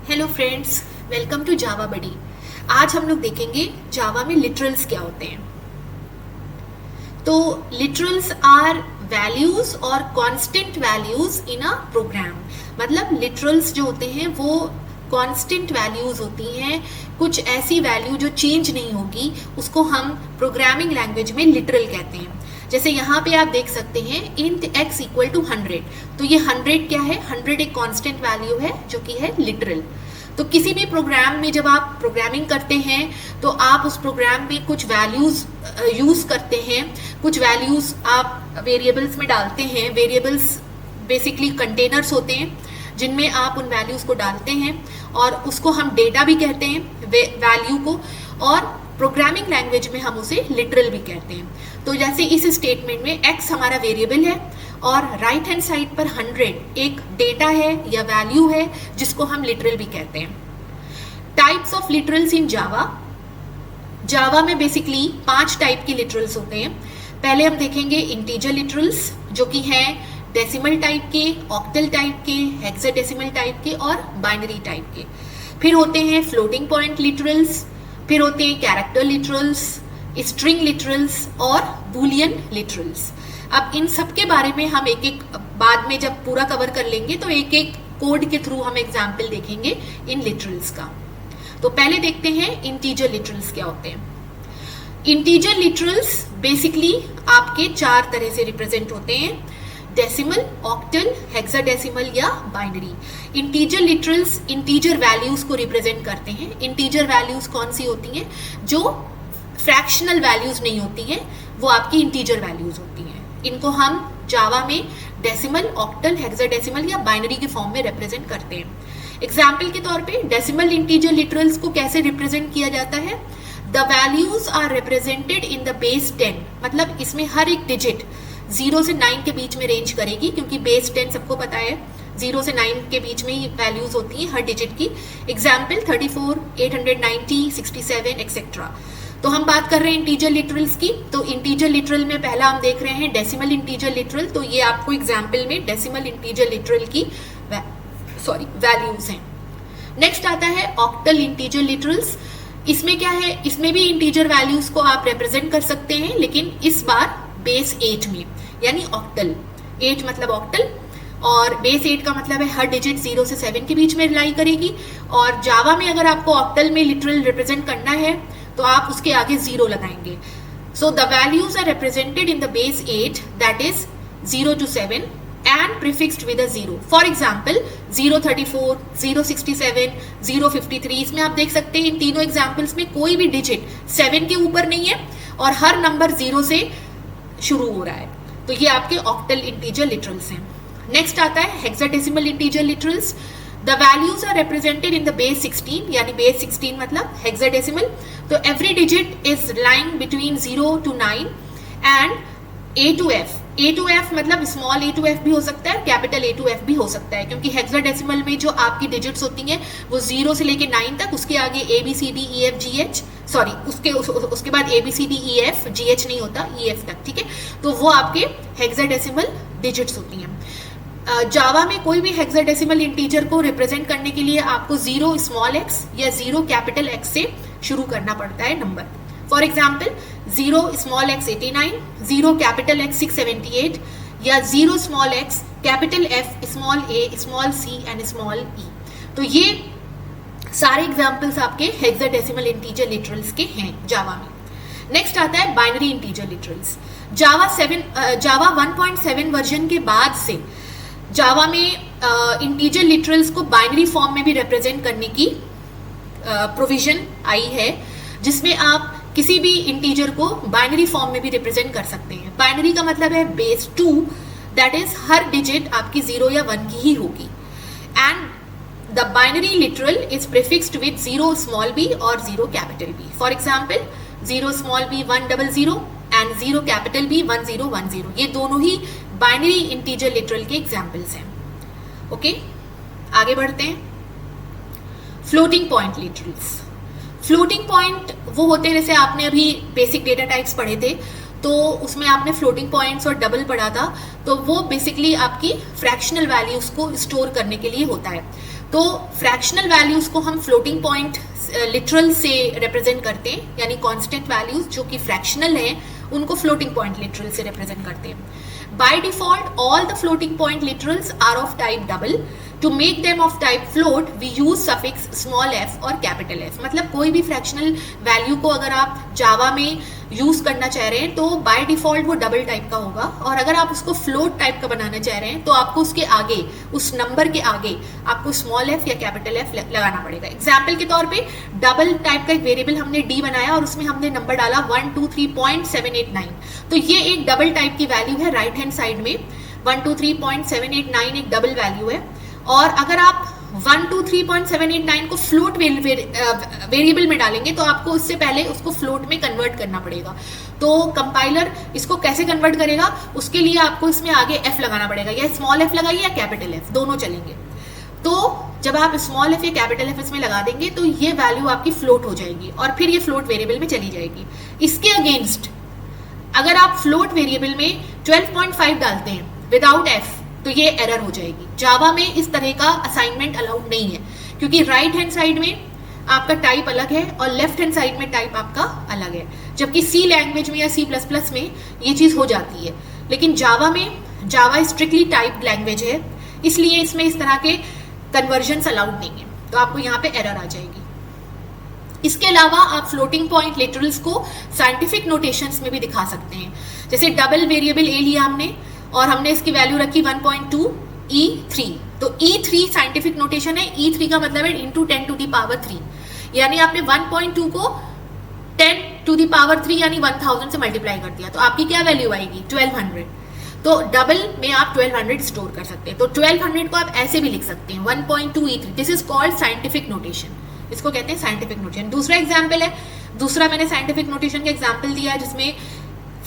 Hello friends, welcome to Java buddy. आज हम लोग देखेंगे जावा में लिटरल्स क्या होते हैं। तो लिटरल्स आर वैल्यूज और constant values in a program. मतलब लिटरल्स जो होते हैं वो कांस्टेंट वैल्यूज होती हैं, कुछ ऐसी वैल्यू जो चेंज नहीं होगी, उसको हम प्रोग्रामिंग लैंग्वेज में लिटरल कहते हैं। जैसे यहाँ पे आप देख सकते हैं int x इक्वल टू 100, तो ये 100 क्या है? 100 एक कांस्टेंट वैल्यू है जो कि है लिटरल। तो किसी भी प्रोग्राम में जब आप प्रोग्रामिंग करते हैं तो आप उस प्रोग्राम में कुछ वैल्यूज यूज करते हैं, कुछ वैल्यूज आप वेरिएबल्स में डालते हैं। वेरिएबल्स बेसिकली कंटेनर्स होते हैं जिनमें आप उन वैल्यूज को डालते हैं और उसको हम डेटा भी कहते हैं वैल्यू को, और प्रोग्रामिंग लैंग्वेज में हम उसे लिटरल भी कहते हैं। तो जैसे इस स्टेटमेंट में x हमारा वेरिएबल है और राइट हैंड साइड पर 100 एक डेटा है या वैल्यू है जिसको हम लिटरल भी कहते हैं। टाइप्स ऑफ लिटरल्स इन जावा। जावा में बेसिकली 5 टाइप के लिटरल्स होते हैं। पहले हम देखेंगे इंटीजर लिटरल्स जो कि हैं डेसिमल टाइप के, ऑक्टल टाइप के, हेक्साडेसिमल टाइप के और बाइनरी टाइप के। फिर होते हैं फ्लोटिंग पॉइंट लिटरल्स, फिर होते हैं कैरेक्टर लिटरल्स, स्ट्रिंग लिटरल्स और बूलियन लिटरल्स। अब इन सब के बारे में हम एक एक बाद में जब पूरा कवर कर लेंगे तो एक एक कोड के थ्रू हम एग्जाम्पल देखेंगे इन लिटरल्स का। तो पहले देखते हैं इंटीजर लिटरल्स क्या होते हैं। इंटीजर लिटरल्स बेसिकली आपके 4 तरह से रिप्रेजेंट होते हैं: डेसिमल, ऑक्टल, हेक्साडेसिमल या binary. Integer literals integer values को रिप्रेजेंट करते हैं। इंटीजर वैल्यूज कौन सी होती हैं? जो फ्रैक्शनल वैल्यूज नहीं होती हैं, वो आपकी इंटीजर वैल्यूज होती हैं। इनको हम जावा में डेसिमल, ऑक्टल, हेक्साडेसिमल या बाइनरी के फॉर्म में रिप्रेजेंट करते हैं। एग्जाम्पल के तौर पे डेसिमल इंटीजर लिटरल्स को कैसे रिप्रेजेंट किया जाता है? The values are represented in the base 10। मतलब इसमें हर एक डिजिट 0 से 9 के बीच में रेंज करेगी, क्योंकि बेस 10 सबको पता है 0 से 9 के बीच में ही वैल्यूज होती हैं हर डिजिट की। Example 34, 890, 67 etcetera. तो हम बात कर रहे हैं इंटीजर लिटरल्स की। तो इंटीजर लिटरल में पहला हम देख रहे हैं डेसिमल इंटीजर लिटरल। तो ये आपको एग्जाम्पल में डेसिमल इंटीजर लिटरल की वैल्यूज हैं। नेक्स्ट आता है ऑक्टल इंटीजर लिटरल्स। इसमें क्या है? इसमें भी इंटीजर वैल्यूज को आप रिप्रेजेंट कर सकते हैं, लेकिन इस बार बेस 8 में, यानी ऑक्टल। 8 मतलब ऑक्टल और बेस 8 का मतलब है हर डिजिट 0 से 7 के बीच में लाई करेगी। और जावा में अगर आपको ऑक्टल में लिटरल रिप्रेजेंट करना है तो आप उसके आगे 0 लगाएंगे। So the values are represented in the base 8, that is 0 to 7 and prefixed with a 0. For example 034, 067, 053। इसमें आप देख सकते हैं इन तीनों एग्जाम्पल्स में कोई भी डिजिट 7 के ऊपर नहीं है और हर नंबर 0 से शुरू हो रहा है। तो ये आपके ऑक्टल इंटीजर लिटरल्स हैं। नेक्स्ट आता है hexadecimal integer literals. The values are represented in the base 16, यानी बेस 16 मतलब हेक्साडेसिमल। तो every digit is lying between 0 to 9 and A to F। A to F मतलब स्मॉल a to F भी हो सकता है, कैपिटल A to F भी हो सकता है, क्योंकि हेक्साडेसिमल में जो आपकी डिजिट्स होती हैं वो 0 से लेके 9 तक, उसके आगे ABCDEFGH, सॉरी उसके बाद ABCDEFGH नहीं होता, EF तक, ठीक है। तो वो आपके हेक्साडेसिमल डिजिट्स होती हैं। जावा में कोई भी हेक्साडेसिमल इंटीजर को रिप्रेजेंट करने के लिए आपको 0 स्मॉल x या 0 कैपिटल X से शुरू करना पड़ता है number. For example 0 small x 89, 0 capital X 678 या 0 small x capital F small a small c and small e। तो ये सारे एग्जाम्पल्स आपके हेक्साडेसिमल इंटीजर लिटरल्स के हैं जावा में। नेक्स्ट आता है बाइनरी इंटीजर लिटरल्स। जावा 1.7 वर्जन के बाद से जावा में इंटीजर लिटरल्स को बाइनरी फॉर्म में भी रिप्रेजेंट करने की प्रोविजन आई है, जिसमें आप किसी भी इंटीजर को बाइनरी फॉर्म में भी रिप्रेजेंट कर सकते हैं। बाइनरी का मतलब है base 2, that is her digit आपकी 0 या 1 की ही होगी। And the binary literal is prefixed with 0 small b और 0 capital B। For example 0 small b 100 and 0 capital B 1010। ये दोनों ही बाइनरी इंटीजर लिटरल के एग्जाम्पल्स हैं। ओके, आगे बढ़ते हैं। Floating point literals. Floating point वो होते हैं, जैसे आपने अभी बेसिक डेटा टाइप्स पढ़े थे तो उसमें आपने फ्लोटिंग पॉइंट्स और डबल पढ़ा था। तो वो बेसिकली आपकी फ्रैक्शनल वैल्यूज को स्टोर करने के लिए होता है। तो फ्रैक्शनल वैल्यूज को हम फ्लोटिंग पॉइंट लिटरल से रिप्रेजेंट करते हैं, यानी कांस्टेंट वैल्यूज जो कि फ्रैक्शनल हैं उनको फ्लोटिंग पॉइंट लिटरल से रिप्रेजेंट करते हैं. By default, all the floating point literals are of type double. To make them of type float, we use suffix small f और capital F. मतलब कोई भी फ्रैक्शनल वैल्यू को अगर आप जावा में यूज करना चाह रहे हैं तो बाय डिफॉल्ट वो डबल टाइप का होगा, और अगर आप उसको फ्लोट टाइप का बनाना चाह रहे हैं तो आपको उसके आगे, उस नंबर के आगे आपको स्मॉल एफ या कैपिटल एफ लगाना पड़ेगा. एग्जाम्पल के तौर पे डबल टाइप का एक वेरिएबल हमने डी बनाया और उसमें हमने नंबर डाला 123.789. तो ये एक डबल टाइप की वैल्यू है. राइट हैंड साइड में 123.789 एक डबल वैल्यू है, और अगर आप 123.789 को फ्लोट वेरिएबल में डालेंगे तो आपको उससे पहले उसको फ्लोट में कन्वर्ट करना पड़ेगा. तो कंपाइलर इसको कैसे कन्वर्ट करेगा, उसके लिए आपको इसमें आगे f लगाना पड़ेगा. या स्मॉल f लगाइए या कैपिटल F, दोनों चलेंगे. तो जब आप स्मॉल f या कैपिटल F इसमें लगा देंगे तो ये वैल्यू आपकी फ्लोट हो जाएगी और फिर ये फ्लोट वेरिएबल में चली जाएगी. इसके अगेंस्ट अगर आप फ्लोट वेरिएबल में 12.5 डालते हैं विदाउट f तो ये एरर हो जाएगी. जावा में इस तरह का असाइनमेंट अलाउड नहीं है, क्योंकि राइट हैंड साइड में आपका टाइप अलग है और लेफ्ट हैंड साइड में टाइप आपका अलग है. जबकि सी लैंग्वेज में या C++ में ये चीज हो जाती है, लेकिन जावा में, जावा स्ट्रिक्टली टाइप लैंग्वेज है, इसलिए इसमें इस तरह के कन्वर्जन्स अलाउड नहीं है, तो आपको यहाँ पे एरर आ जाएगी. इसके अलावा आप फ्लोटिंग पॉइंट लिटरल्स को साइंटिफिक नोटेशंस में भी दिखा सकते हैं. जैसे डबल वेरिएबल ए लिया हमने और हमने इसकी वैल्यू रखी 1.2 E3. तो E3 साइंटिफिक नोटेशन है. E3 का मतलब है इंटू 10⁻3, यानी आपने 1.2 को 10⁻3 यानी 1000 से मल्टीप्लाई कर दिया, तो आपकी क्या वैल्यू आएगी 1200. तो डबल में आप 1200 स्टोर कर सकते हैं. तो 1200 को आप ऐसे भी लिख सकते हैं 1.2 E3. This is called scientific notation, इसको कहते हैं साइंटिफिक नोटेशन. दूसरा एग्जाम्पल है, दूसरा मैंने साइंटिफिक नोटेशन का एग्जाम्पल दिया है जिसमें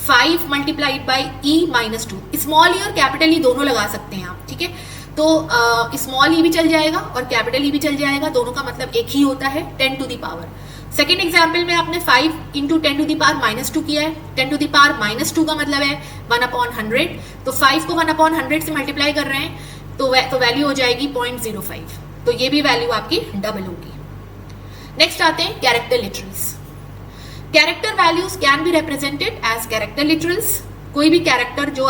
5 मल्टीप्लाइड बाई E-2. स्मॉल ई और कैपिटल ई दोनों लगा सकते हैं आप, ठीक है. तो स्मॉल ई भी चल जाएगा और कैपिटल ई भी चल जाएगा, दोनों का मतलब एक ही होता है 10 to the power. Second example में आपने 5 इंटू 10 टू द पावर -2 किया है. 10 टू द पावर -2 का मतलब है 1/100. तो 5 को 1/100 से मल्टीप्लाई कर रहे हैं तो वैल्यू हो जाएगी 0.05. तो ये भी वैल्यू आपकी डबल होगी. नेक्स्ट आते हैं character literals. Character values can be represented as character literals. कोई भी कैरेक्टर जो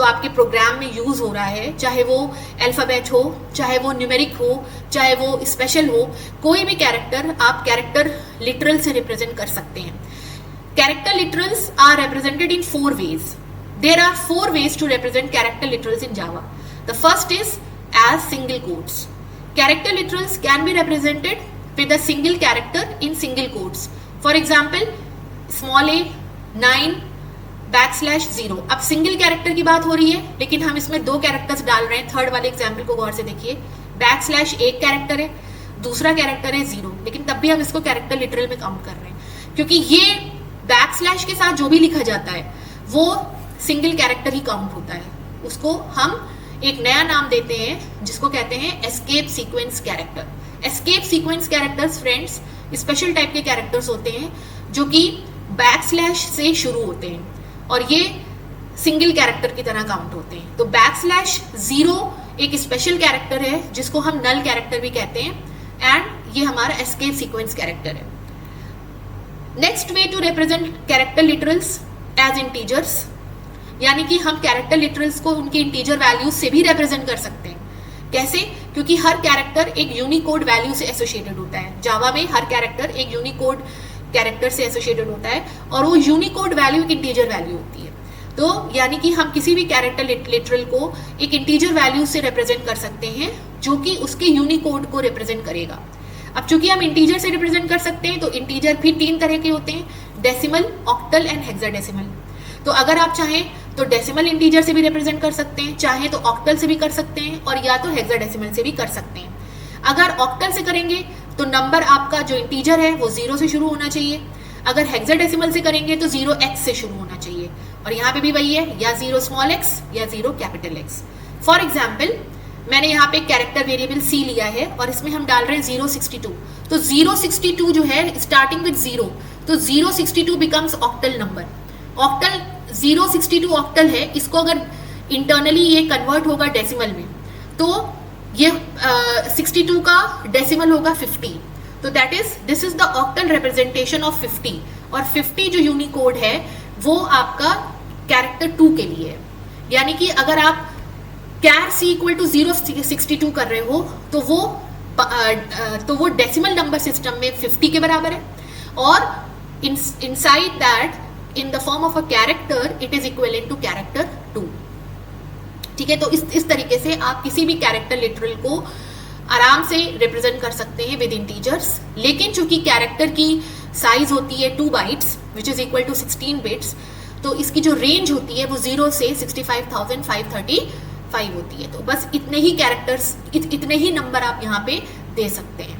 आपके प्रोग्राम में यूज हो रहा है, चाहे वो अल्फाबेट हो, चाहे वो न्यूमेरिक हो, चाहे वो स्पेशल हो, कोई भी कैरेक्टर आप कैरेक्टर लिटरल से रिप्रेजेंट कर सकते हैं. Character literals are represented in 4 ways. There are 4 ways to represent character literals in Java. The first is as single quotes. Character literals can be represented with a single character in single quotes. For example, small a 9\0. अब single character की बात हो रही है, लेकिन हम इसमें 2 characters डाल रहे हैं. थर्ड वाले एग्जाम्पल को गौर से देखिए. / एक कैरेक्टर है, दूसरा कैरेक्टर है 0, लेकिन तब भी हम इसको कैरेक्टर लिटरल में काउंट कर रहे हैं, क्योंकि ये / के साथ जो भी लिखा जाता है वो सिंगल कैरेक्टर ही काउंट होता है. उसको हम एक नया नाम देते हैं जिसको कहते हैं escape sequence character. Escape sequence characters friends special type के कैरेक्टर्स होते हैं जो कि / से शुरू होते हैं और ये सिंगल कैरेक्टर की तरह काउंट होते हैं. तो /0 एक स्पेशल कैरेक्टर है जिसको हम नल कैरेक्टर भी कहते हैं, एंड ये हमारा एस्केप सीक्वेंस कैरेक्टर है. Next way to represent character literals as integers, यानी कि हम कैरेक्टर लिटरल्स को उनकी इंटीजर वैल्यूज से भी रिप्रेजेंट कर सकते हैं. कैसे? क्योंकि हर कैरेक्टर एक यूनिकोड वैल्यू से एसोसिएटेड होता है. जावा में हर कैरेक्टर एक यूनिकोड कैरेक्टर से एसोसिएटेड होता है और वो यूनिकोड वैल्यू एक इंटीजर वैल्यू होती है. तो यानी कि हम किसी भी कैरेक्टर लिटरल को एक इंटीजर वैल्यू से रिप्रेजेंट कर सकते हैं जो कि उसके यूनिकोड को रिप्रेजेंट करेगा. अब चूंकि हम इंटीजर से रिप्रेजेंट कर सकते हैं तो इंटीजर भी 3 तरह के होते हैं, डेसिमल, ऑक्टल एंड हेक्साडेसिमल. तो अगर आप चाहें तो डेसिमल इंटीजर से भी रिप्रेजेंट कर सकते हैं, चाहे तो ऑक्टल से भी कर सकते हैं और या तो हेक्साडेसिमल से भी कर सकते हैं. अगर ऑक्टल से करेंगे तो नंबर आपका जो इंटीजर है वो 0 से शुरू होना चाहिए. अगर हेक्साडेसिमल से करेंगे तो 0x से शुरू होना चाहिए, और यहाँ पे भी वही है, या 0 स्मॉल x या 0 कैपिटल X. फॉर एग्जाम्पल मैंने यहाँ पे कैरेक्टर वेरिएबल C लिया है और इसमें हम डाल रहे हैं 062. तो 062 जो है स्टार्टिंग विद 0, तो 062 becomes octal number. Octal 062 octal है. इसको अगर इंटरनली ये कन्वर्ट होगा डेसिमल में तो ये 62 का डेसिमल होगा 50, तो that is this is the octal representation of 50, और 50 जो यूनिकोड है वो आपका कैरेक्टर 2 के लिए है। यानी कि अगर आप कैर सी इक्वल टू 062 कर रहे हो तो वो डेसिमल नंबर सिस्टम में 50 के बराबर है, और inside that in the form of a character it is equivalent to character 2। ठीक है, तो इस तरीके से आप किसी भी कैरेक्टर लिटरल को आराम से रिप्रेजेंट कर सकते हैं विद इंटीजर्स। लेकिन चूंकि कैरेक्टर की साइज होती है 2 bytes which is equal to 16 bits, तो इसकी जो रेंज होती है वो 0 से 65,535 होती है। तो बस इतने ही कैरेक्टर्स, इतने ही नंबर आप यहाँ पे दे सकते हैं।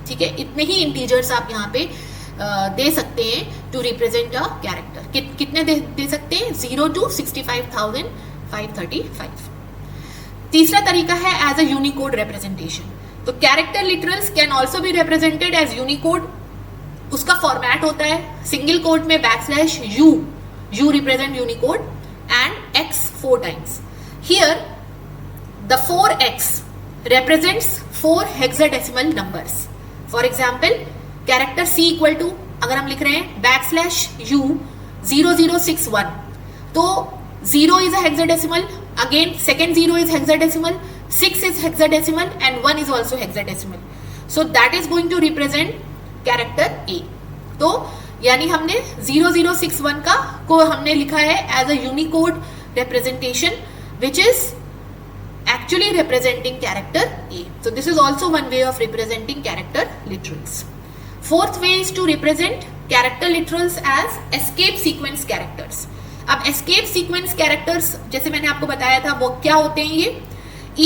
ठीक है, इतने ही इंटीजर्स आप यहाँ पे दे सकते हैं टू रिप्रेजेंट अ कैरेक्टर। कितने दे सकते हैं? 0 to 65,535। तीसरा तरीका है एज अ यूनिकोड रिप्रेजेंटेशन। तो character literals can also be represented as Unicode. उसका फॉर्मेट होता है सिंगल कोड में /u represent Unicode and x 4 times. Here the 4x represents 4 hexadecimal numbers. For example, character c equal to अगर हम लिख रहे हैं /u 0061, तो 0 is a hexadecimal, again second 0 is hexadecimal, 6 is hexadecimal and 1 is also hexadecimal. So that is going to represent character a. तो यानी हमने 0061 को हमने लिखा है as a Unicode representation which is actually representing character A. So this is also one way of representing character literals. Fourth way is to represent character literals as escape sequence characters. अब escape sequence characters जैसे मैंने आपको बताया था वो क्या होते हैं ये?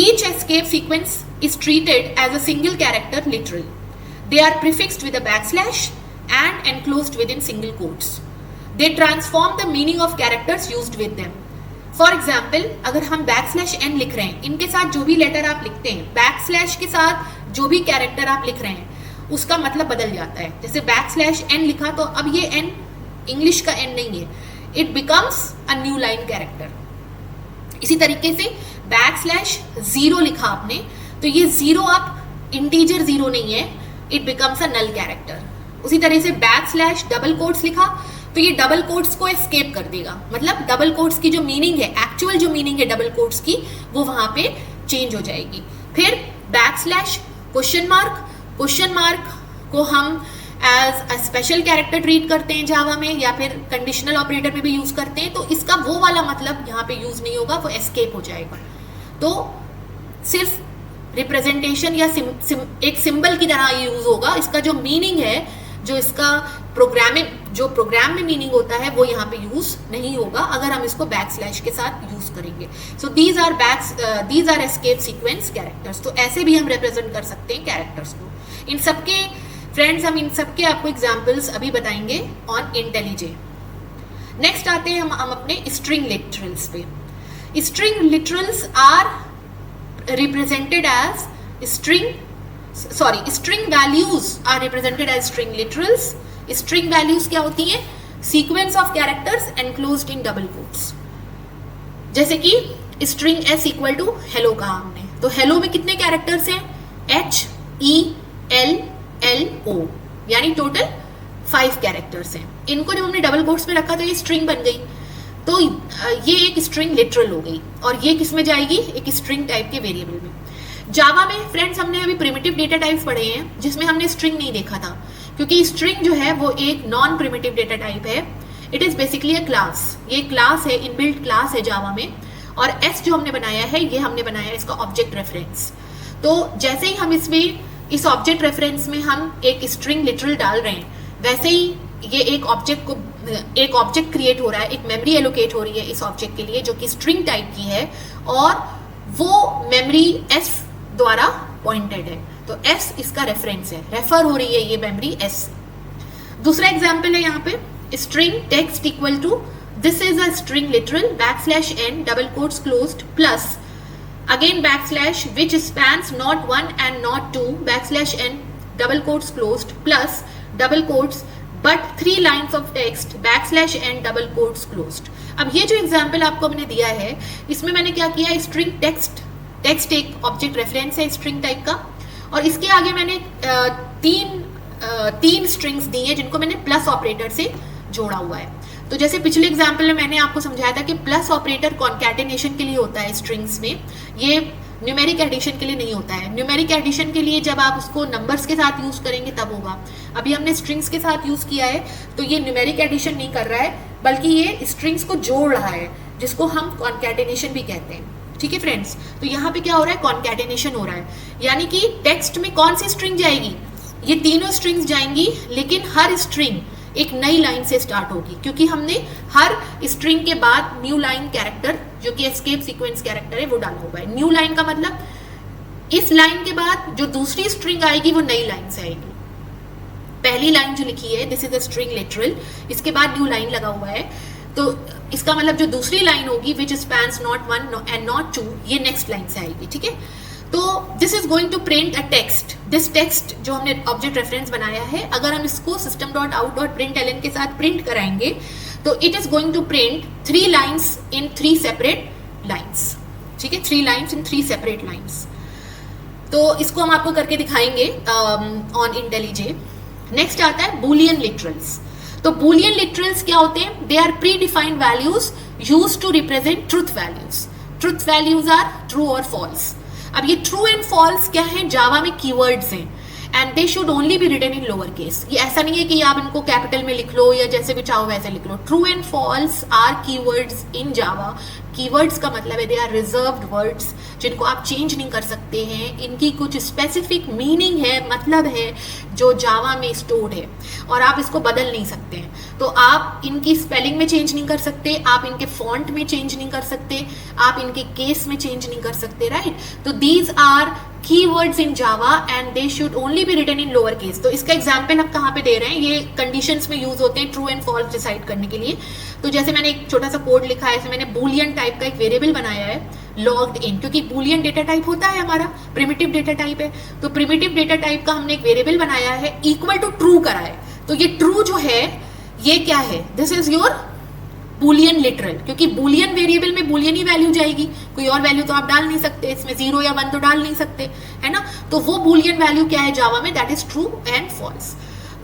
Each escape sequence is treated as a single character literal. They are prefixed with a backslash and enclosed within single quotes. They transform the meaning of characters used with them. For example अगर हम /n लिख रहे हैं, इनके साथ जो भी letter आप लिखते हैं, बैकस्लैश के साथ जो भी कैरेक्टर आप लिख रहे हैं उसका मतलब बदल जाता है। जैसे /n लिखा तो अब ये n इंग्लिश का n नहीं है, it becomes a new line character. इसी तरीके से /0 लिखा आपने तो ये 0 आप इंटीजर 0 नहीं है, it becomes a null character. उसी तरह से /डबल कोट्स लिखा तो ये डबल कोट्स को एस्केप कर देगा, मतलब डबल कोट्स की जो मीनिंग है, एक्चुअल जो मीनिंग है डबल कोट्स की, वो वहां पे चेंज हो जाएगी। फिर क्वेश्चन मार्क को हम as a special character treat करते हैं जावा में, या फिर कंडीशनल ऑपरेटर में भी यूज करते हैं, तो इसका वो वाला मतलब यहाँ पे यूज नहीं होगा, वो एस्केप हो जाएगा। तो सिर्फ रिप्रेजेंटेशन या एक सिंबल की तरह यूज होगा। इसका जो मीनिंग है, जो इसका प्रोग्राम में मीनिंग होता है, वो यहाँ पे यूज नहीं होगा अगर हम इसको बैकस्लैश के साथ यूज करेंगे। So these are escape sequence characters. तो ऐसे भी हम रिप्रेजेंट कर सकते हैं कैरेक्टर्स को। इन सबके फ्रेंड्स, हम इन सबके आपको एग्जाम्पल्स अभी बताएंगे ऑन इंटेलिजे। नेक्स्ट आते हैं हम अपने स्ट्रिंग लिटरल्स पे। String literals are represented as string values are represented as string literals. String values क्या होती हैं? Sequence of characters enclosed in double quotes. जैसे कि string s equal to hello कहा हमने, तो हेलो में कितने कैरेक्टर्स हैं? HELLO, यानी टोटल 5 कैरेक्टर्स हैं। इनको जब हमने डबल कोट्स में रखा तो ये स्ट्रिंग बन गई, तो ये एक स्ट्रिंग लिटरल हो गई। और ये किस में जाएगी? एक स्ट्रिंग टाइप के वेरिएबल में। जावा में फ्रेंड्स हमने अभी प्रिमिटिव डेटा टाइप्स पढ़े हैं जिसमें हमने स्ट्रिंग नहीं देखा था, क्योंकि स्ट्रिंग जो है वो एक नॉन प्रिमिटिव डेटा टाइप है। It is basically a class. ये क्लास है, इनबिल्ट क्लास है जावा में। और एस जो हमने बनाया है, ये हमने बनाया है इसका ऑब्जेक्ट रेफरेंस। तो जैसे ही हम इसमें इस ऑब्जेक्ट रेफरेंस में हम एक स्ट्रिंग लिटरल डाल रहे हैं, वैसे ही ये एक ऑब्जेक्ट क्रिएट हो रहा है, एक मेमोरी एलोकेट हो रही है इस ऑब्जेक्ट के लिए जो कि स्ट्रिंग टाइप की है, और वो मेमोरी एस द्वारा पॉइंटेड है। तो एस इसका रेफरेंस है, रेफर हो रही है ये मेमोरी एस। दूसरा एग्जांपल है यहाँ पे string text equal to this is a string literal /n double quotes closed plus again backslash which spans not 1 and not 2 /n double quotes closed plus double quotes but 3 lines of text /n double quotes closed. अब ये जो example आपको मैंने दिया है, इसमें मैंने क्या किया, स्ट्रिंग टेक्स्ट टेक्स्ट एक ऑब्जेक्ट रेफरेंस है स्ट्रिंग टाइप का, और इसके आगे मैंने तीन स्ट्रिंग्स दी है जिनको मैंने प्लस ऑपरेटर से जोड़ा हुआ है। तो जैसे पिछले एग्जाम्पल में मैंने आपको समझाया था कि प्लस ऑपरेटर कॉन्कैटिनेशन के लिए होता है स्ट्रिंग्स में, ये न्यूमेरिक एडिशन के लिए नहीं होता है। न्यूमेरिक एडिशन के लिए जब आप उसको नंबर्स के साथ यूज करेंगे तब होगा, अभी हमने स्ट्रिंग्स के साथ यूज किया है, तो ये न्यूमेरिक एडिशन नहीं कर रहा है, बल्कि ये स्ट्रिंग्स को जोड़ रहा है, जिसको हम कॉन्कैटिनेशन भी कहते हैं। ठीक है फ्रेंड्स, तो यहाँ पे क्या हो रहा है, कॉन्कैटिनेशन हो रहा है, यानी कि टेक्स्ट में कौन सी स्ट्रिंग जाएगी, ये तीनों स्ट्रिंग्स जाएंगी, लेकिन हर स्ट्रिंग एक नई लाइन से स्टार्ट होगी, क्योंकि हमने हर स्ट्रिंग के बाद न्यू लाइन कैरेक्टर, जो कि एस्केप सीक्वेंस कैरेक्टर है, वो डाला हुआ है। न्यू लाइन का मतलब इस लाइन के बाद जो दूसरी स्ट्रिंग आएगी वो नई लाइन से आएगी। पहली लाइन जो लिखी है, this is a string literal, इसके बाद न्यू लाइन लगा हुआ है, तो इसका मतलब जो दूसरी लाइन होगी which spans not one and not two, ये नेक्स्ट लाइन से आएगी। ठीक है, तो this is going to print a text. This text जो हमने ऑब्जेक्ट रेफरेंस बनाया है, अगर हम इसको system.out.println के साथ प्रिंट कराएंगे तो it is going to print 3 lines in 3 separate lines. ठीक है, 3 लाइन्स इन 3 सेपरेट लाइन्स। तो इसको हम आपको करके दिखाएंगे ऑन इंटेलिजे। नेक्स्ट आता है बूलियन लिटरल्स। तो बूलियन लिटरल्स क्या होते हैं, they are predefined values used to represent truth values. Truth values are true और फॉल्स। अब ये ट्रू एंड फॉल्स क्या है, जावा में कीवर्ड्स हैं, and they should only be written in lower case. ये ऐसा नहीं है कि आप इनको कैपिटल में लिख लो या जैसे भी चाहो वैसे लिख लो। True and false are keywords in Java. Keywords का मतलब है दे आर रिजर्व्ड वर्ड्स, जिनको आप चेंज नहीं कर सकते हैं, इनकी कुछ स्पेसिफिक मीनिंग है, मतलब है, जो जावा में स्टोर्ड है, और आप इसको बदल नहीं सकते हैं। तो आप इनकी स्पेलिंग में चेंज नहीं कर सकते, आप इनके फॉन्ट में चेंज नहीं कर सकते, आप इनके केस में चेंज नहीं कर सकते, राइट। तो these are keywords in Java and they should only be written in lower case। तो इसका एग्जाम्पल हम कहाँ पे दे रहे हैं, ये कंडीशंस में यूज होते हैं ट्रू एंड फॉल्स डिसाइड करने के लिए। तो जैसे मैंने एक छोटा सा कोड लिखा है, इसमें मैंने बूलियन टाइप का एक वेरिएबल बनाया है लॉग्ड इन, क्योंकि बूलियन डेटा टाइप होता है हमारा, प्रिमिटिव डेटा टाइप है, तो प्रिमिटिव डेटा टाइप का हमने एक वेरिएबल बनाया है, इक्वल टू ट्रू करा है। तो ये ट्रू जो है ये क्या है, this is your Boolean literal, क्योंकि बूलियन वेरिएबल में बूलियन ही वैल्यू जाएगी, कोई और वैल्यू तो आप डाल नहीं सकते, इसमें 0 या 1 तो डाल नहीं सकते, है ना। तो वो बूलियन वैल्यू क्या है जावा में, that is true and false.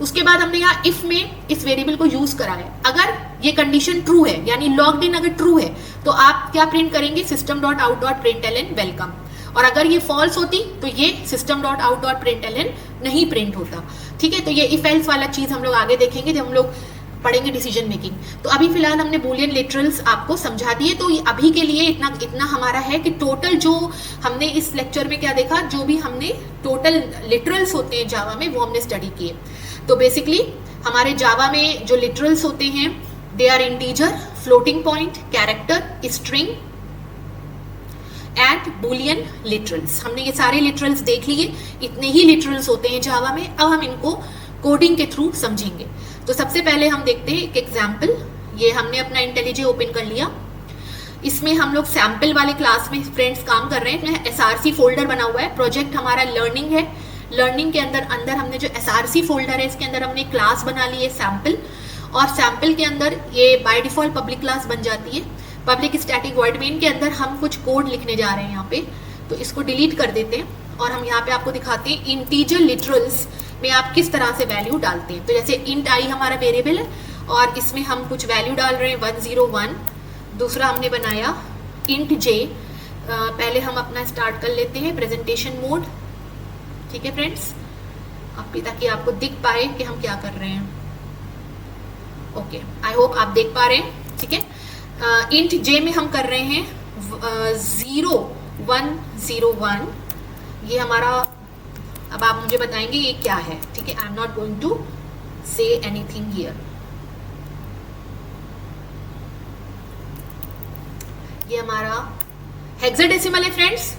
उसके बाद हमने यहाँ इफ में इस वेरिएबल को यूज करा है। अगर ये कंडीशन ट्रू है, यानी लॉग्ड इन अगर ट्रू है, तो आप क्या प्रिंट करेंगे, system.out.println वेलकम, और अगर ये फॉल्स होती तो ये system.out.println नहीं प्रिंट होता। ठीक है, तो ये इफ एल्स वाला चीज हम लोग आगे देखेंगे जब हम लोग पढ़ेंगे डिसीजन मेकिंग। तो अभी फिलहाल हमने बूलियन लिटरल्स आपको समझा दिए। तो अभी के लिए इतना हमारा है कि टोटल जो हमने इस लेक्चर में क्या देखा, जो भी हमने टोटल लिटरल्स होते हैं जावा में वो हमने स्टडी किए। तो बेसिकली हमारे जावा में जो लिटरल्स होते हैं, they are integer, floating point, character, string and boolean literals. हमने ये सारे लिटरल्स देख लिए, इतने ही लिटरल्स होते हैं जावा में। अब हम इनको कोडिंग के थ्रू समझेंगे। तो सबसे पहले हम देखते हैं एक एग्जाम्पल। ये हमने अपना इंटेलिजे ओपन कर लिया, इसमें हम लोग सैम्पल वाले क्लास में फ्रेंड्स काम कर रहे हैं। SRC फोल्डर बना हुआ है, प्रोजेक्ट हमारा लर्निंग है। लर्निंग के अंदर हमने जो SRC फोल्डर है, इसके अंदर हमने क्लास बना ली है सैम्पल, और सैम्पल के अंदर ये बाय डिफॉल्ट पब्लिक क्लास बन जाती है। पब्लिक स्टैटिक वॉइड मेन के अंदर हम कुछ कोड लिखने जा रहे हैं यहाँ पे, तो इसको डिलीट कर देते हैं और हम यहाँ पे आपको दिखाते हैं इंटीजर लिटरल्स में आप किस तरह से वैल्यू डालते हैं। तो जैसे इंट आई हमारा वेरिएबल है और इसमें हम कुछ वैल्यू डाल रहे हैं 101। दूसरा हमने बनाया इंट जे। पहले हम अपना स्टार्ट कर लेते हैं प्रेजेंटेशन मोड, ठीक है फ्रेंड्स, ताकि आपको दिख पाए कि हम क्या कर रहे हैं। ओके, आई होप आप देख पा रहे हैं, ठीक है। इंट जे में हम कर रहे हैं 0101। ये हमारा, अब आप मुझे बताएंगे ये क्या है, ठीक है। I am not going to say anything here. ये हमारा हेक्साडेसिमल है फ्रेंड्स।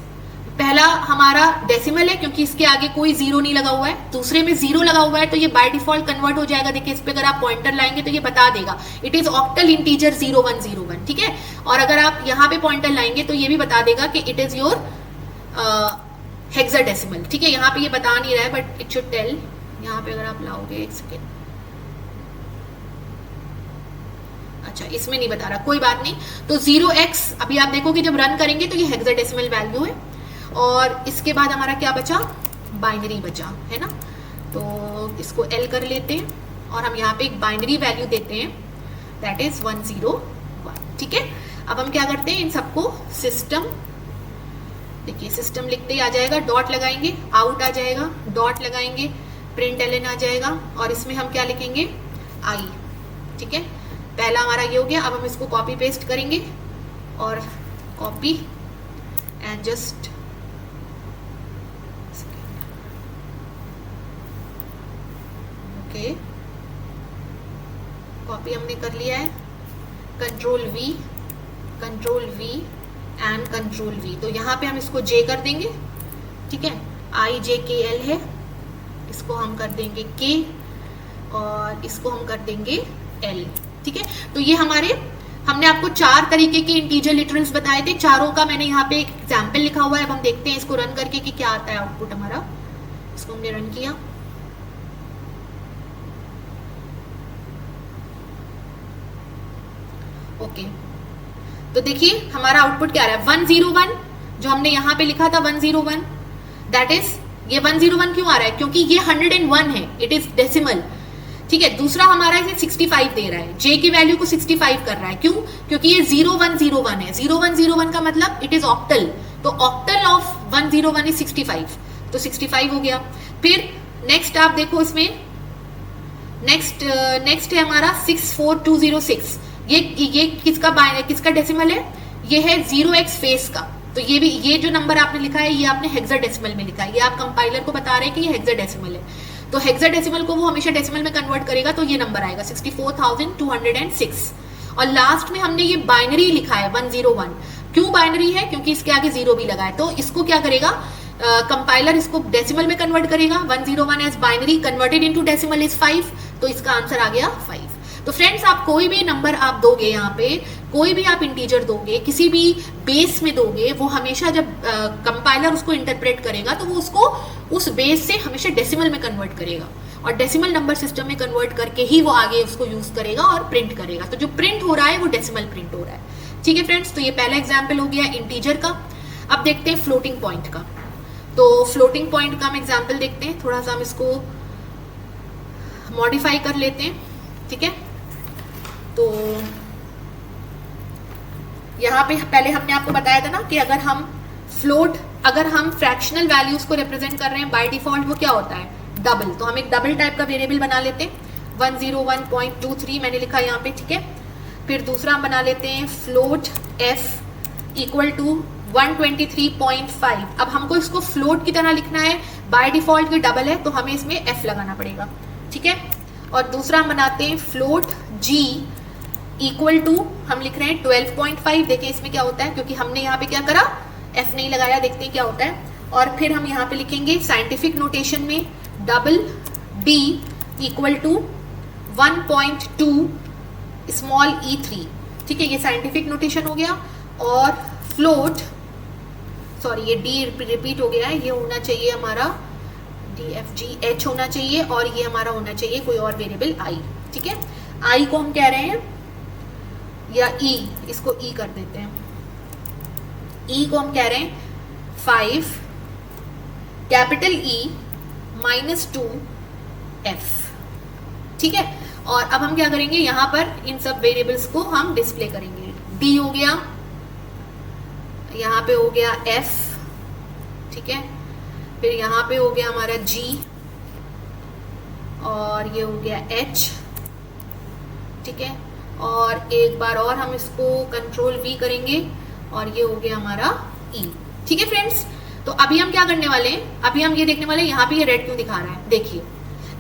पहला हमारा डेसिमल है क्योंकि इसके आगे कोई जीरो नहीं लगा हुआ है, दूसरे में जीरो लगा हुआ है तो ये बाय डिफॉल्ट कन्वर्ट हो जाएगा। देखिए इस पे अगर आप पॉइंटर लाएंगे तो ये बता देगा इट इज ऑक्टल इंटीजर 0101, ठीक है। और अगर आप यहाँ पे पॉइंटर लाएंगे तो ये भी बता देगा कि इट इज योर हेक्साडेसिमल, ठीक है। यहाँ पे ये बता नहीं रहा है बट इट शुड टेल। यहाँ पे अगर आप लाओगे, एक सेकेंड, अच्छा इसमें नहीं बता रहा, कोई बात नहीं। तो 0x अभी आप देखोगे जब रन करेंगे तो ये हेक्साडेसिमल वैल्यू है। और इसके बाद हमारा क्या बचा, बाइनरी बचा, है ना। तो इसको L कर लेते हैं और हम यहाँ पे एक बाइनरी वैल्यू देते हैं, दैट इज 101, ठीक है। अब हम क्या करते हैं, इन सबको सिस्टम, देखिए सिस्टम लिखते ही आ जाएगा, डॉट लगाएंगे, आउट आ जाएगा, डॉट लगाएंगे, प्रिंट एलएन आ जाएगा, और इसमें हम क्या लिखेंगे, आई, ठीक है। पहला हमारा ये हो गया। अब हम इसको कॉपी पेस्ट करेंगे और copy and just okay, copy हमने कर लिया है, control we and control we. तो यहाँ पे हम इसको J कर देंगे, ठीक है, IJKL है, इसको हम कर देंगे K और इसको हम कर देंगे L, ठीक है। तो ये हमने आपको 4 तरीके के इंटीजर लिटरल्स बताए थे, चारों का मैंने यहाँ पे एक एग्जाम्पल लिखा हुआ है। अब हम देखते हैं इसको रन करके कि क्या आता है आउटपुट हमारा। इसको हमने रन किया, ओके। तो देखिए हमारा आउटपुट क्या आ रहा है, 101, जो हमने यहाँ पे लिखा था 101, दैट इज ये 101 क्यों आ रहा है, क्योंकि ये 101 है, इट इज डेसिमल, ठीक है। दूसरा हमारा इसे 65 दे रहा है, J की वैल्यू को 65 कर रहा है, क्यों, क्योंकि ये 0101 है, 0101 का मतलब इट इज ऑक्टल, तो ऑक्टल ऑफ 101 इज 65, तो 65 हो गया। फिर नेक्स्ट आप देखो, इसमें नेक्स्ट है हमारा 64206, ये किसका डेसिमल है, ये है 0x फेस का। तो ये जो नंबर आपने लिखा है ये आपने हेक्साडेसिमल में लिखा है, ये आप कंपाइलर को बता रहे हैं कि ये हेक्साडेसिमल है, तो हेक्साडेसिमल को वो हमेशा डेसिमल में कन्वर्ट करेगा, तो ये नंबर आएगा 64,206। और लास्ट में हमने ये बाइनरी लिखा है 101, क्यों बाइनरी है, क्योंकि इसके आगे 0 भी लगा है, तो इसको क्या करेगा कंपाइलर, इसको डेसिमल में कन्वर्ट करेगा। 101 as binary converted into decimal is 5, तो इसका आंसर आ गया 5। तो फ्रेंड्स, आप कोई भी नंबर आप दोगे, यहाँ पे कोई भी आप इंटीजर दोगे, किसी भी बेस में दोगे, वो हमेशा जब कंपाइलर उसको इंटरप्रेट करेगा तो वो उसको उस बेस से हमेशा डेसिमल में कन्वर्ट करेगा, और डेसिमल नंबर सिस्टम में कन्वर्ट करके ही वो आगे उसको यूज करेगा और प्रिंट करेगा। तो जो प्रिंट हो रहा है वो डेसिमल प्रिंट हो रहा है, ठीक है फ्रेंड्स। तो ये पहला एग्जाम्पल हो गया इंटीजर का। अब देखते हैं फ्लोटिंग पॉइंट का। तो फ्लोटिंग पॉइंट का हम एग्जाम्पल देखते हैं, थोड़ा सा हम इसको मॉडिफाई कर लेते हैं, ठीक है। तो यहाँ पे पहले हमने आपको बताया था ना कि अगर हम फ्रैक्शनल वैल्यूज को रिप्रेजेंट कर रहे हैं बाय डिफॉल्ट वो क्या होता है, डबल। तो हम एक डबल टाइप का वेरिएबल बना लेते हैं, 101.23 मैंने लिखा यहाँ पे, ठीक है। फिर दूसरा हम बना लेते हैं फ्लोट f इक्वल टू 123.5। अब हमको इसको फ्लोट की तरह लिखना है, बाय डिफॉल्ट ये डबल है तो हमें इसमें f लगाना पड़ेगा, ठीक है। और दूसरा हम बनाते हैं फ्लोट g इक्वल टू, हम लिख रहे हैं 12.5। देखें इसमें क्या होता है, क्योंकि हमने यहाँ पे क्या करा, f नहीं लगाया, देखते हैं क्या होता है। और फिर हम यहाँ पे लिखेंगे साइंटिफिक नोटेशन में double d equal to 1.2 small e3, ठीक है, ये साइंटिफिक नोटेशन हो गया। और फ्लोट, सॉरी ये d रिपीट हो गया है, ये होना चाहिए हमारा DFGH होना चाहिए, और ये हमारा होना चाहिए कोई और वेरिएबल i, ठीक है। i को हम कह रहे हैं, या e, इसको e कर देते हैं, e को हम कह रहे हैं 5 कैपिटल E -2f, ठीक है। और अब हम क्या करेंगे, यहाँ पर इन सब वेरिएबल्स को हम डिस्प्ले करेंगे। d हो गया, यहाँ पे हो गया f, ठीक है। फिर यहाँ पे हो गया हमारा g, और ये हो गया h, ठीक है। और एक बार और हम इसको कंट्रोल V करेंगे, और ये हो गया हमारा E, ठीक है फ्रेंड्स। तो अभी हम क्या करने वाले हैं, अभी हम ये देखने वाले हैं यहाँ पे ये रेड क्यों दिखा रहा है। देखिए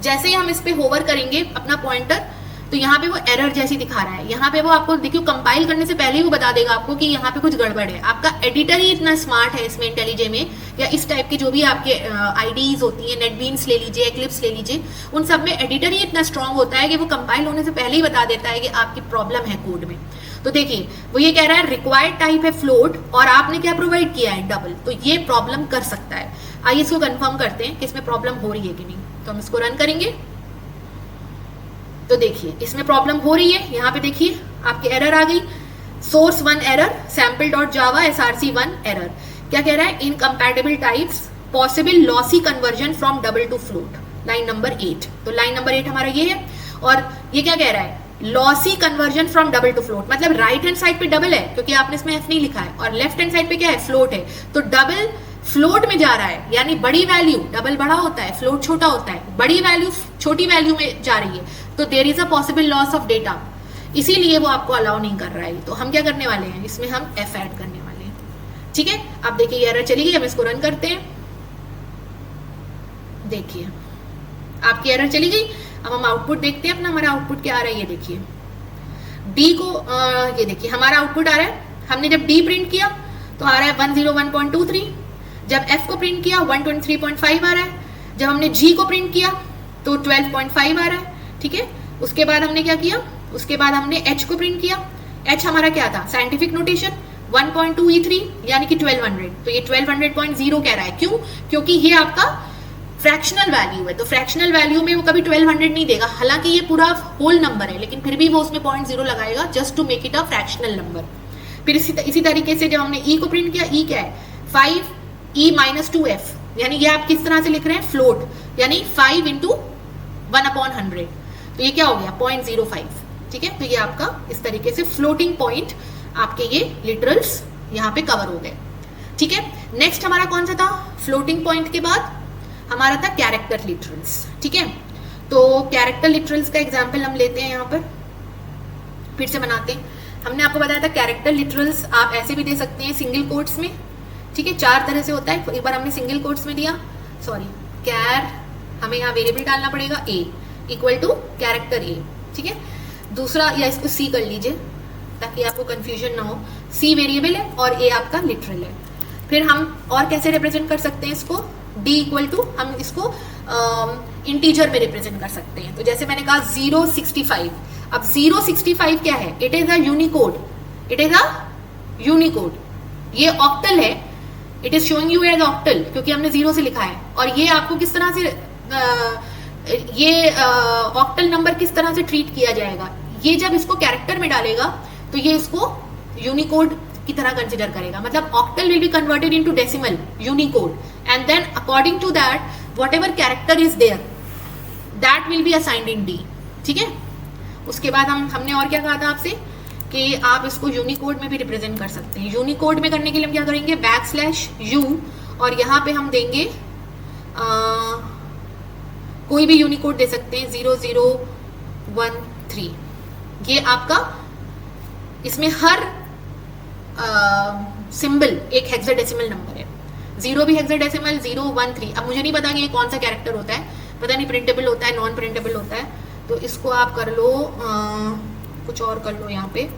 जैसे ही हम इस पे होवर करेंगे अपना पॉइंटर, तो यहाँ पे वो एरर जैसी दिखा रहा है। यहाँ पे वो आपको देखिए कंपाइल करने से पहले ही वो बता देगा आपको कि यहाँ पे कुछ गड़बड़ है। आपका एडिटर ही इतना स्मार्ट है इसमें, इंटेलिजे में, या इस टाइप की जो भी आपके आईडीज होती है, नेटबीन्स ले लीजिए, एक्लिप्स ले लीजिए, उन सब में एडिटर ही इतना स्ट्रांग होता है कि वो कंपाइल होने से पहले ही बता देता है कि आपकी प्रॉब्लम है कोड में। तो देखिए वो ये कह रहा है रिक्वायर्ड टाइप है फ्लोट, और आपने क्या प्रोवाइड किया है, डबल। तो ये प्रॉब्लम कर सकता है। आइए इसको कंफर्म करते हैं कि इसमें प्रॉब्लम हो रही है कि नहीं। तो हम इसको रन करेंगे, तो देखिए इसमें प्रॉब्लम हो रही है। यहाँ पे देखिए आपकी एरर आ गई, source 1 error, sample.java src1 error. क्या कह रहा है, incompatible types possible lossy conversion from double two float, line number 8। तो लाइन नंबर 8 हमारा ये है, और ये क्या कह रहा है, lossy conversion from double two float, मतलब राइट हैंड साइड पे डबल है क्योंकि आपने इसमें एफ नहीं लिखा है, और लेफ्ट हैंड साइड पे क्या है, फ्लोट है, तो डबल फ्लोट में जा रहा है, यानी बड़ी वैल्यू, डबल बड़ा होता है, फ्लोट छोटा होता है, बड़ी वैल्यू छोटी वैल्यू में जा रही है, तो there is a possible loss of data, इसीलिए वो आपको अलाउ नहीं कर रहा है। तो हम क्या करने वाले हैं, इसमें हम एफ ऐड करने वाले हैं, ठीक है। अब देखिए ये एरर चली गई, हम इसको रन करते हैं, देखिए आपकी एरर चली गई। अब हम आउटपुट देखते हैं अपना, हमारा आउटपुट क्या आ रहा है, ये देखिए डी को ये देखिए हमारा आउटपुट आ रहा है, हमने जब डी प्रिंट किया तो आ रहा है 101.23, जब एफ को प्रिंट किया 123.5 आ रहा है, जब हमने जी को प्रिंट किया तो 12.5 आ रहा है, ठीक है। उसके बाद हमने क्या किया, उसके बाद हमने एच को प्रिंट किया, एच हमारा क्या था, साइंटिफिक नोटेशन 1.2E3 यानी कि 1200, तो ये 1200.0 कह रहा है, क्यों, क्योंकि ये आपका फ्रैक्शनल वैल्यू है, तो फ्रैक्शनल वैल्यू में वो कभी 1200 नहीं देगा, हालांकि ये पूरा होल नंबर है, लेकिन फिर भी वो उसमें 0.0 लगाएगा just to make it a fractional number. फिर इसी तरीके से जब हमने ई को प्रिंट किया, ई क्या है 5E-2F, यानी ये आप किस तरह से लिख रहे हैं, फ्लोट, यानी 5 × 1/100, तो ये क्या हो गया 0.05, ठीक है। तो ये आपका इस तरीके से फ्लोटिंग पॉइंट आपके ये लिटरल्स यहाँ पे कवर हो गए, ठीक है। नेक्स्ट हमारा कौन सा था, फ्लोटिंग पॉइंट के बाद हमारा था कैरेक्टर लिटरल्स, ठीक है। तो कैरेक्टर लिटरल्स का एग्जाम्पल हम लेते हैं, यहाँ पर फिर से बनाते हैं। हमने आपको बताया था कैरेक्टर लिटरल्स आप ऐसे भी दे सकते हैं सिंगल कोट्स में, ठीक है, 4 तरह से होता है। एक बार हमने सिंगल कोट्स में दिया, सॉरी कैर, हमें यहाँ वेरिएबल डालना पड़ेगा a equal to character a, ठीक है। दूसरा, या इसको c कर लीजिए ताकि आपको कंफ्यूजन ना हो, c वेरिएबल है और a आपका लिटरल है। फिर हम और कैसे रिप्रेजेंट कर सकते हैं इसको, d इक्वल टू, हम इसको इंटीजर में रिप्रेजेंट कर सकते हैं। तो जैसे मैंने कहा 065, अब 065 क्या है, it is a Unicode, it is a Unicode, ये ऑक्टल है, it is showing you as octal क्योंकि हमने 0 से लिखा है। और ये आपको किस तरह से ये ऑक्टल नंबर किस तरह से ट्रीट किया जाएगा, ये जब इसको कैरेक्टर में डालेगा तो ये इसको यूनिकोड की तरह कंसिडर करेगा, मतलब octal will be converted into decimal Unicode, and then according to that whatever character is there that will be assigned in d, ठीक है। उसके बाद हमने और क्या कहा था आपसे कि आप इसको यूनिकोड में भी रिप्रेजेंट कर सकते हैं। यूनिकोड में करने के लिए हम क्या करेंगे, \u, और यहाँ पे हम देंगे कोई भी यूनिकोड दे सकते हैं 0013, ये आपका, इसमें हर सिंबल एक हेक्साडेसिमल नंबर है, 0 भी हेक्साडेसिमल, 013। अब मुझे नहीं पता कि ये कौन सा कैरेक्टर होता है, पता नहीं प्रिंटेबल होता है नॉन प्रिंटेबल होता है, तो इसको आप कर लो कुछ और कर लो, यहाँ पे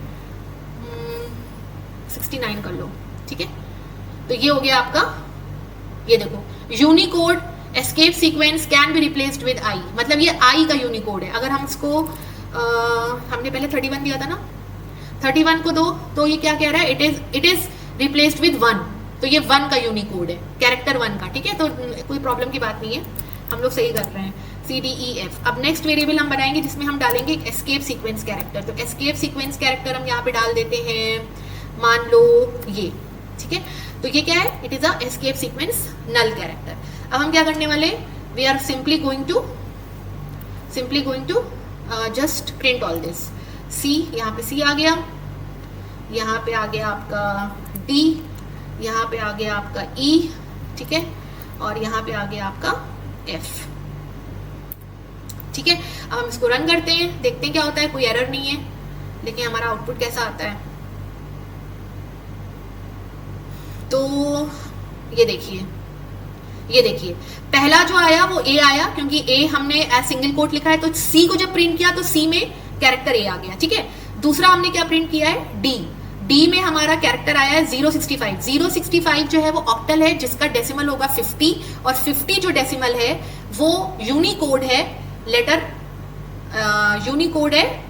69 कर लो, ठीक है। तो ये हो गया आपका, ये देखो Unicode escape sequence can be replaced with I, मतलब ये आई का यूनिकोड है। अगर हम इसको हमने पहले 31 दिया था ना, 31 को दो तो ये क्या कह रहा है, इट इज रिप्लेस्ड विद 1, तो ये 1 का यूनिकोड है, कैरेक्टर 1 का, ठीक है। तो कोई प्रॉब्लम की बात नहीं है, हम लोग सही कर रहे हैं, CDEF। अब नेक्स्ट वेरिएबल हम बनाएंगे जिसमें हम डालेंगे एस्केप सीक्वेंस कैरेक्टर, तो एस्केप सीक्वेंस कैरेक्टर हम यहाँ पे डाल देते हैं, मान लो ये, ठीक है। तो ये क्या है, it is a escape sequence null character. अब हम क्या करने वाले, we are simply going to just print all this, C, यहाँ पे C आ गया, यहाँ पे आ गया आपका D, यहाँ पे आ गया आपका E, ठीक है, और यहाँ पे आ गया आपका F, ठीक है। अब हम इसको रन करते हैं, देखते हैं क्या होता है, कोई एरर नहीं है, लेकिन हमारा आउटपुट कैसा आता है। तो ये देखिए पहला जो आया वो A आया, क्योंकि A हमने एज सिंगल कोट लिखा है, तो C को जब प्रिंट किया तो C में कैरेक्टर A आ गया, ठीक है। दूसरा हमने क्या प्रिंट किया है, D में हमारा कैरेक्टर आया है 065। 065 जो है वो ऑक्टल है जिसका डेसिमल होगा 50, और 50 जो डेसिमल है वो यूनिकोड है, लेटर यूनिकोड है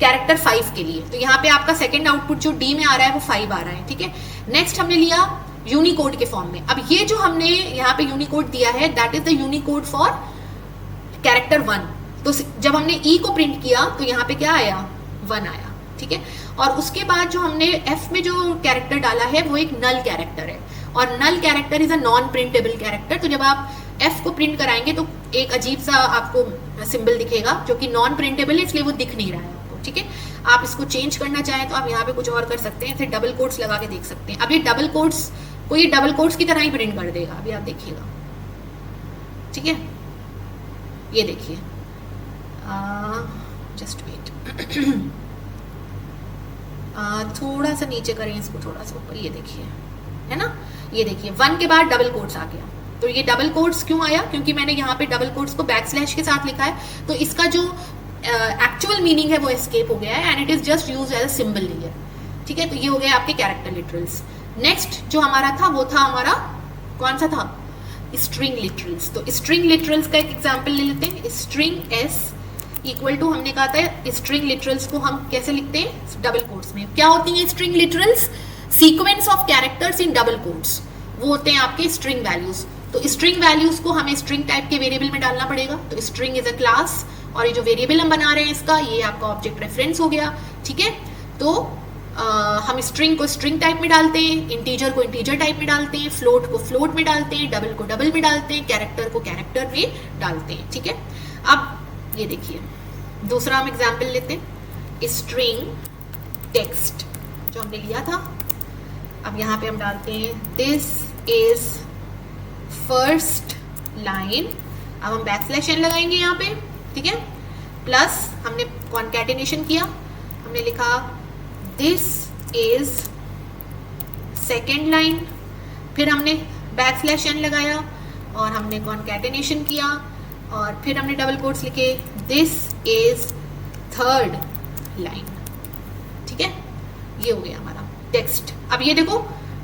कैरेक्टर 5 के लिए। तो यहाँ पे आपका सेकंड आउटपुट जो D में आ रहा है वो 5 आ रहा है, ठीक है। नेक्स्ट हमने लिया यूनिकोड के फॉर्म में। अब ये जो हमने यहाँ पे यूनिकोड दिया है that is the Unicode for character 1। तो जब हमने E को प्रिंट किया तो यहाँ पे क्या आया, 1 आया, ठीक है। और उसके बाद जो हमने एफ में जो कैरेक्टर डाला है वो एक नल कैरेक्टर है, और null character is a non printable character. तो जब आप एफ को प्रिंट कराएंगे तो एक अजीब सा आपको सिंबल दिखेगा जो कि नॉन प्रिंटेबल है, इसलिए वो दिख नहीं रहा है आपको, ठीक है। आप इसको चेंज करना चाहें तो आप यहाँ पे कुछ और कर सकते हैं, फिर डबल कोट्स लगा के देख सकते हैं। अब ये डबल कोट्स को ये डबल कोट्स की तरह ही प्रिंट कर देगा, अभी आप देखिएगा, ठीक है। ये देखिए, जस्ट वेट, थोड़ा सा नीचे करें इसको, थोड़ा सा ऊपर, ये देखिए, है ना, ये देखिए 1 के बाद डबल कोट्स आ गया। तो ये डबल कोट्स क्यों आया, क्योंकि मैंने यहाँ पे डबल कोट्स को बैकस्लैश के साथ लिखा है, तो इसका जो एक्चुअल मीनिंग है वो एस्केप हो गया है, and it is just use as a symbol here, ठीक है। तो ये हो गया आपके कैरेक्टर लिटरल्स। नेक्स्ट जो हमारा था वो था हमारा, कौन सा था, स्ट्रिंग लिटरल्स। तो स्ट्रिंग लिटरल्स का एक एग्जांपल ले लेते हैं। स्ट्रिंग एस इक्वल टू, हमने कहा था स्ट्रिंग लिटरल्स को हम कैसे लिखते हैं, डबल कोट्स में। क्या होती हैं string literals, sequence of characters in double quotes, वो होते हैं आपके स्ट्रिंग वैल्यूज। तो स्ट्रिंग वैल्यूज को हमें स्ट्रिंग टाइप के वेरिएबल में डालना पड़ेगा। तो स्ट्रिंग इज अ क्लास, और ये जो वेरिएबल हम बना रहे हैं इसका, ये आपका ऑब्जेक्ट रेफरेंस हो गया, ठीक है। तो हम स्ट्रिंग को स्ट्रिंग टाइप में डालते हैं, इंटीजर को इंटीजर टाइप में डालते हैं, फ्लोट को फ्लोट में डालते हैं, डबल को डबल में डालते हैं, कैरेक्टर को कैरेक्टर में डालते हैं, ठीक है। अब ये देखिए दूसरा हम एग्जाम्पल लेते हैं, स्ट्रिंग टेक्स्ट जो हमने लिया था। अब यहाँ पे हम डालते हैं दिस इज फर्स्ट लाइन। अब हम बैकस्लैश एन लगाएंगे यहाँ पे, ठीक है, प्लस हमने कॉन्कैटिनेशन किया, हमने लिखा दिस इज सेकेंड लाइन, फिर हमने बैकस्लैश एन लगाया और हमने कॉन्कैटिनेशन किया, और फिर हमने डबल कोट्स लिखे दिस इज थर्ड लाइन, ठीक है। ये हो गया हमारा टेक्स्ट। अब ये देखो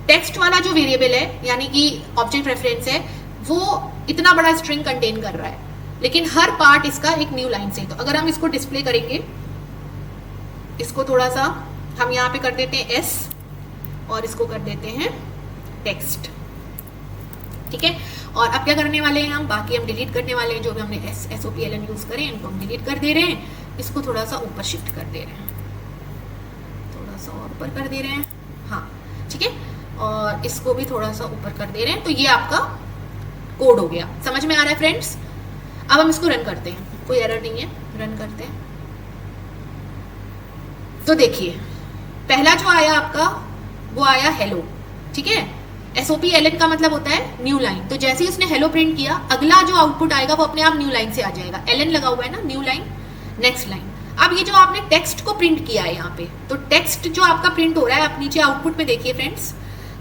टेक्स्ट वाला जो वेरिएबल है, यानी कि ऑब्जेक्ट रेफरेंस है, वो इतना बड़ा स्ट्रिंग कंटेन कर रहा है, लेकिन हर पार्ट इसका एक न्यू लाइन से। तो अगर हम इसको डिस्प्ले करेंगे, इसको थोड़ा सा हम यहाँ पे कर देते हैं एस, और इसको कर देते हैं टेक्स्ट, ठीक है। और अब क्या करने वाले हैं हम, बाकी हम डिलीट करने वाले हैं, जो भी हमने SOPLN यूज करें इनको हम डिलीट कर दे रहे हैं। इसको थोड़ा सा ऊपर शिफ्ट कर दे रहे हैं, थोड़ा सा और ऊपर कर दे रहे हैं, हाँ, ठीक है। और इसको भी थोड़ा सा ऊपर कर दे रहे हैं। तो ये आपका कोड हो गया, समझ में आ रहा है फ्रेंड्स। अब हम इसको रन करते हैं, कोई एरर नहीं है, रन करते हैं। तो देखिए पहला जो आया आपका वो आया हेलो, ठीक है। SOPLN का मतलब होता है न्यू लाइन। तो जैसे ही उसने हेलो प्रिंट किया, अगला जो आउटपुट आएगा वो अपने आप न्यू लाइन से आ जाएगा। LN लगा हुआ है ना, न्यू लाइन, नेक्स्ट लाइन। अब ये जो आपने टेक्स्ट को प्रिंट किया है यहाँ पे, तो टेक्स्ट जो आपका प्रिंट हो रहा है, आप नीचे आउटपुट में देखिए फ्रेंड्स,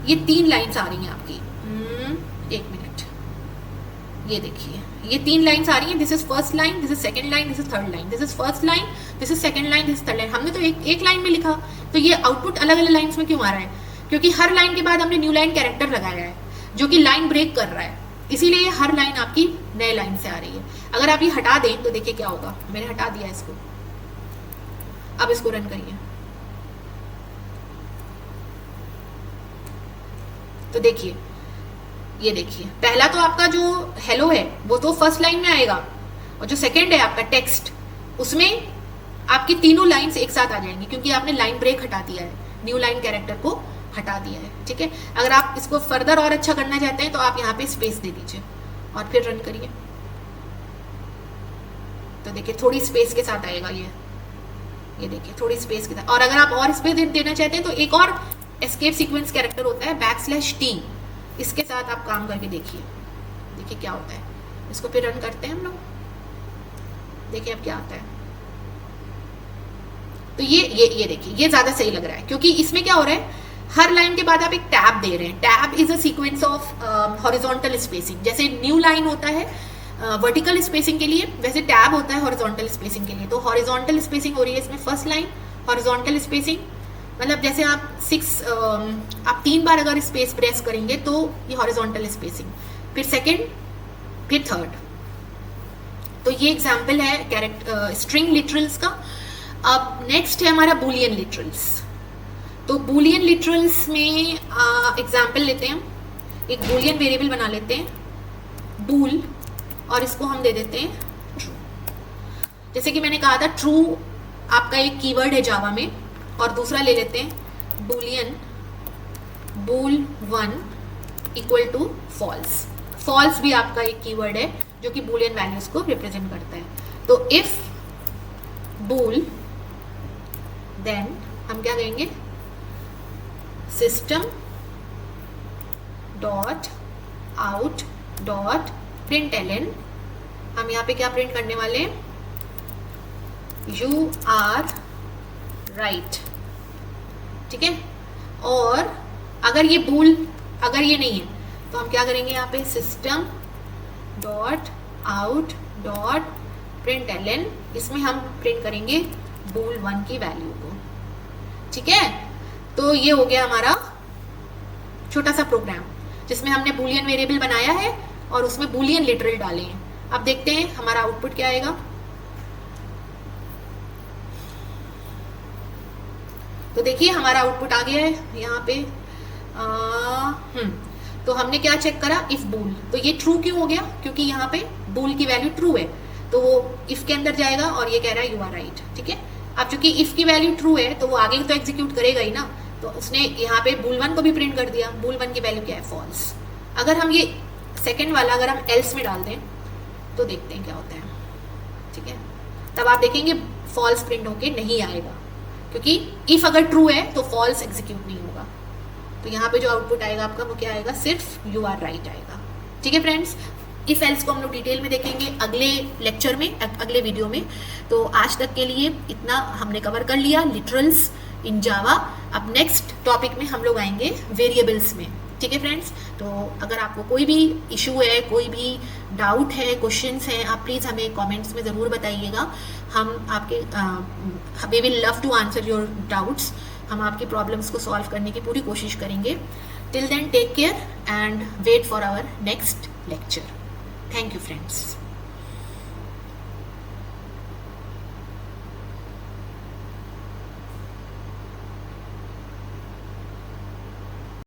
ये 3 लाइन्स आ रही हैं आपकी। एक मिनट, ये देखिए ये 3 लाइन्स आ रही हैं। This is first line, this is second line, this is third line, this is first line, this is second line, this is third line. हमने तो एक लाइन में लिखा, तो ये आउटपुट अलग अलग लाइन्स में क्यों आ रहा है, क्योंकि हर लाइन के बाद हमने न्यू लाइन कैरेक्टर लगाया है जो कि लाइन ब्रेक कर रहा है, इसीलिए हर लाइन आपकी नए लाइन से आ रही है। अगर आप ये हटा दें तो देखिए क्या होगा, मैंने हटा दिया इसको। अब इसको रन करिए, तो देखिए, ये देखिए पहला तो आपका जो हेलो है वो तो फर्स्ट लाइन में आएगा, और जो सेकंड है आपका टेक्स्ट, उसमें आपकी तीनों लाइंस एक साथ आ जाएंगी, क्योंकि आपने लाइन ब्रेक हटा दिया है, न्यू लाइन कैरेक्टर को हटा दिया है, ठीक है। अगर आप इसको फर्दर और अच्छा करना चाहते हैं तो आप यहाँ पे स्पेस दे दीजिए और फिर रन करिए। तो देखिए थोड़ी स्पेस के साथ आएगा ये देखिए थोड़ी स्पेस के साथ। और अगर आप और स्पेस देना चाहते हैं तो एक और एस्केप सीक्वेंस कैरेक्टर होता है \T, इसके साथ आप काम करके देखिए क्या होता है। इसको फिर रन करते हैं हम लोग, देखिए अब क्या आता है। तो ये देखिए ये ज्यादा सही लग रहा है, क्योंकि इसमें क्या हो रहा है, हर लाइन के बाद आप एक टैब दे रहे हैं। Tab is a sequence of horizontal spacing. जैसे न्यू लाइन होता है वर्टिकल स्पेसिंग के लिए, वैसे टैब होता है हॉरिजॉन्टल स्पेसिंग के लिए। तो हॉरिजॉन्टल स्पेसिंग हो रही है इसमें फर्स्ट लाइन, हॉरिजॉन्टल स्पेसिंग मतलब जैसे आप 3 बार अगर स्पेस प्रेस करेंगे तो ये हॉरिजॉन्टल स्पेसिंग, फिर सेकंड, फिर थर्ड। तो ये एग्जाम्पल है स्ट्रिंग लिटरल्स का। अब नेक्स्ट है हमारा बूलियन लिटरल्स। तो बूलियन लिटरल्स में एग्जाम्पल लेते हैं हम, एक बूलियन वेरिएबल बना लेते हैं बूल, और इसको हम दे देते हैं ट्रू। जैसे कि मैंने कहा था ट्रू आपका एक कीवर्ड है जावा में, और दूसरा ले लेते हैं boolean bool1 equal to false. False भी आपका एक कीवर्ड है जो कि बूलियन वैल्यूज को रिप्रेजेंट करता है। तो इफ bool देन हम क्या कहेंगे, system dot out dot println, हम यहाँ पे क्या प्रिंट करने वाले हैं, यू आर राइट, ठीक है। और अगर ये बूल अगर ये नहीं है तो हम क्या करेंगे, यहाँ पे system dot out dot println, इसमें हम प्रिंट करेंगे bool1 की वैल्यू को, ठीक है। तो ये हो गया हमारा छोटा सा प्रोग्राम जिसमें हमने बूलियन वेरिएबल बनाया है और उसमें बूलियन लिटरल डाले हैं। अब देखते हैं हमारा आउटपुट क्या आएगा। तो देखिए हमारा आउटपुट आ गया है यहाँ पे। तो हमने क्या चेक करा, इफ बूल, तो ये ट्रू क्यों हो गया, क्योंकि यहाँ पे बूल की वैल्यू ट्रू है तो वो इफ के अंदर जाएगा और ये कह रहा है यू आर राइट, ठीक है। अब चूंकि इफ की वैल्यू ट्रू है तो वो आगे तो एग्जीक्यूट करेगा ही ना, तो उसने यहाँ पे bool1 को भी प्रिंट कर दिया। bool1 की वैल्यू क्या है, फॉल्स। अगर हम ये सेकेंड वाला अगर हम एल्स में डाल दें तो देखते हैं क्या होता है, ठीक है। तब आप देखेंगे फॉल्स प्रिंट होके नहीं आएगा, क्योंकि इफ अगर ट्रू है तो फॉल्स एग्जीक्यूट नहीं होगा। तो यहाँ पे जो आउटपुट आएगा आपका वो क्या आएगा, सिर्फ यू आर राइट आएगा, ठीक है फ्रेंड्स। इफ एल्स को हम लोग डिटेल में देखेंगे अगले लेक्चर में, अगले वीडियो में। तो आज तक के लिए इतना हमने कवर कर लिया लिटरल्स इन जावा। अब नेक्स्ट टॉपिक में हम लोग आएंगे वेरिएबल्स में, ठीक है फ्रेंड्स। तो अगर आपको कोई भी इशू है, कोई भी डाउट है, क्वेश्चंस हैं, आप प्लीज़ हमें कमेंट्स में ज़रूर बताइएगा। हम आपके we will love to answer your doubts. हम आपकी प्रॉब्लम्स को सॉल्व करने की पूरी कोशिश करेंगे। Till then take care and wait for our next lecture. Thank you friends.